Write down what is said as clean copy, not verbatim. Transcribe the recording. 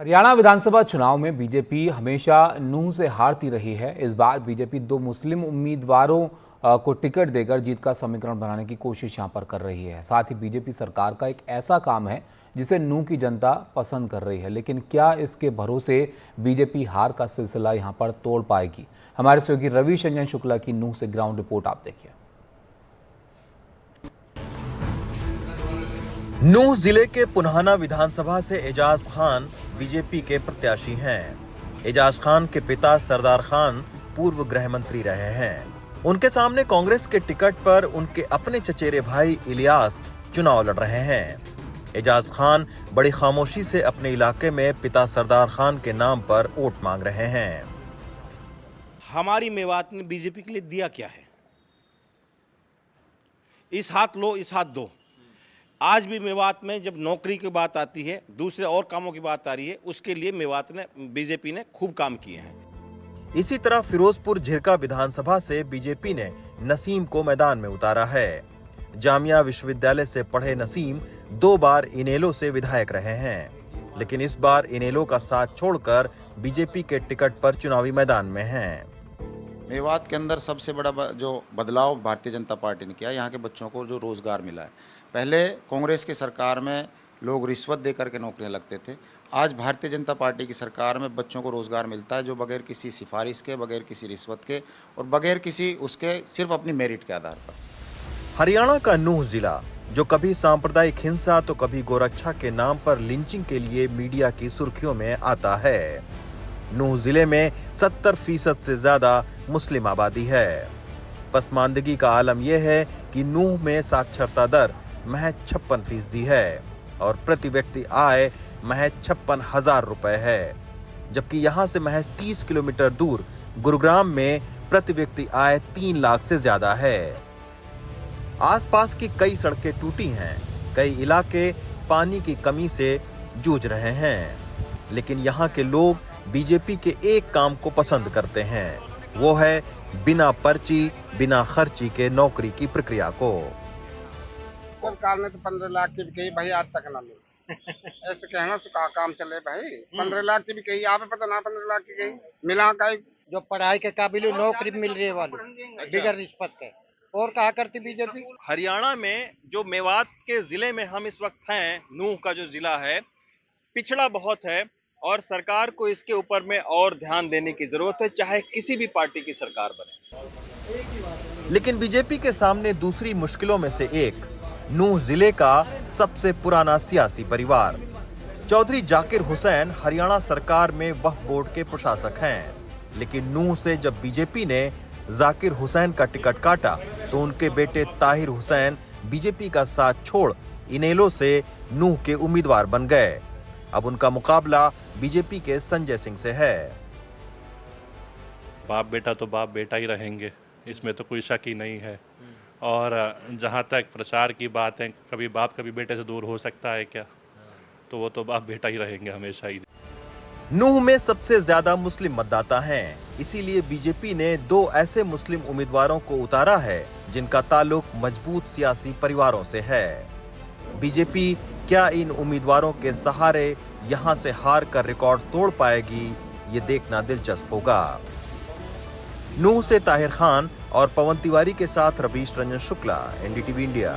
हरियाणा विधानसभा चुनाव में बीजेपी हमेशा नूंह से हारती रही है। इस बार बीजेपी दो मुस्लिम उम्मीदवारों को टिकट देकर जीत का समीकरण बनाने की कोशिश यहां पर कर रही है। साथ ही बीजेपी सरकार का एक ऐसा काम है जिसे नूंह की जनता पसंद कर रही है, लेकिन क्या इसके भरोसे बीजेपी हार का सिलसिला यहां पर तोड़ पाएगी? हमारे सहयोगी रविशंजन शुक्ला की नूंह से ग्राउंड रिपोर्ट आप देखिए। नूंह जिले के पुन्हाना विधानसभा से एजाज खान बीजेपी के प्रत्याशी हैं। एजाज खान के पिता सरदार खान पूर्व गृह मंत्री रहे हैं। उनके सामने कांग्रेस के टिकट पर उनके अपने चचेरे भाई इलियास चुनाव लड़ रहे हैं। एजाज खान बड़ी खामोशी से अपने इलाके में पिता सरदार खान के नाम पर वोट मांग रहे हैं। हमारी मेवात ने बीजेपी के लिए दिया क्या है? इस हाथ लो, इस हाथ दो। आज भी मेवात में जब नौकरी की बात आती है, दूसरे और कामों की बात आ रही है, उसके लिए मेवात ने बीजेपी ने खूब काम किए हैं। इसी तरह फिरोजपुर झिरका विधानसभा से बीजेपी ने नसीम को मैदान में उतारा है। जामिया विश्वविद्यालय से पढ़े नसीम 2 बार इनेलो से विधायक रहे हैं, लेकिन इस बार इनेलो का साथ छोड़कर बीजेपी के टिकट पर चुनावी मैदान में हैं। मेवात के अंदर सबसे बड़ा जो बदलाव भारतीय जनता पार्टी ने किया, यहाँ के बच्चों को जो रोज़गार मिला है। पहले कांग्रेस की सरकार में लोग रिश्वत दे करके नौकरियां लगते थे। आज भारतीय जनता पार्टी की सरकार में बच्चों को रोज़गार मिलता है, जो बगैर किसी सिफारिश के, बगैर किसी रिश्वत के और बगैर किसी उसके, सिर्फ अपनी मेरिट के आधार पर। हरियाणा का नूंह जिला जो कभी सांप्रदायिक हिंसा तो कभी गोरक्षा के नाम पर लिंचिंग के लिए मीडिया की सुर्खियों में आता है। नूंह जिले में 70% से ज्यादा मुस्लिम आबादी है। पसमानदगी का आलम यह है कि नूंह में साक्षरता दर महज 56% है और प्रति व्यक्ति आय महज 56,000 रुपए है, जबकि यहां से महज 30 किलोमीटर दूर गुरुग्राम में प्रति व्यक्ति आय 3 लाख से ज्यादा है। आसपास की कई सड़कें टूटी हैं, कई इलाके पानी की कमी से जूझ रहे हैं, लेकिन यहां के लोग बीजेपी के एक काम को पसंद करते हैं, वो है बिना पर्ची बिना खर्ची के नौकरी की प्रक्रिया को। सरकार ने तो 15 लाख की भी कही भाई, आज तक ना मिली। ऐसे कहना से काम चले भाई। 15 लाख की भी कही, आप पता ना 15 लाख की कही मिला का जो पढ़ाई के काबिल नौकरी मिल रही है वाली बिगड़ रिश्वत के, और कहा करती बीजेपी। हरियाणा में जो मेवात के जिले में हम इस वक्त हैं, नूंह का जो जिला है पिछड़ा बहुत है और सरकार को इसके ऊपर में और ध्यान देने की जरूरत है, चाहे किसी भी पार्टी की सरकार बने। लेकिन बीजेपी के सामने दूसरी मुश्किलों में से एक नूंह जिले का सबसे पुराना सियासी परिवार। चौधरी जाकिर हुसैन हरियाणा सरकार में वक्फ बोर्ड के प्रशासक हैं, लेकिन नूंह से जब बीजेपी ने जाकिर हुसैन का टिकट काटा तो उनके बेटे ताहिर हुसैन बीजेपी का साथ छोड़ इनेलो से नूंह के उम्मीदवार बन गए। अब उनका मुकाबला बीजेपी के संजय सिंह से है। बाप बेटा तो बाप बेटा ही रहेंगे, इसमें तो कोई शक ही नहीं है। और जहाँ तक प्रचार की बात है, कभी बाप कभी बेटे से दूर हो सकता है क्या? तो वो तो बाप बेटा ही रहेंगे हमेशा ही। नूंह में सबसे ज्यादा मुस्लिम मतदाता हैं, इसीलिए बीजेपी ने 2 ऐसे मुस्लिम उम्मीदवारों को उतारा है जिनका ताल्लुक मजबूत सियासी परिवारों से है। बीजेपी क्या इन उम्मीदवारों के सहारे यहां से हार कर रिकॉर्ड तोड़ पाएगी, ये देखना दिलचस्प होगा। नूंह से ताहिर खान और पवन तिवारी के साथ रविश रंजन शुक्ला, एनडीटीवी इंडिया।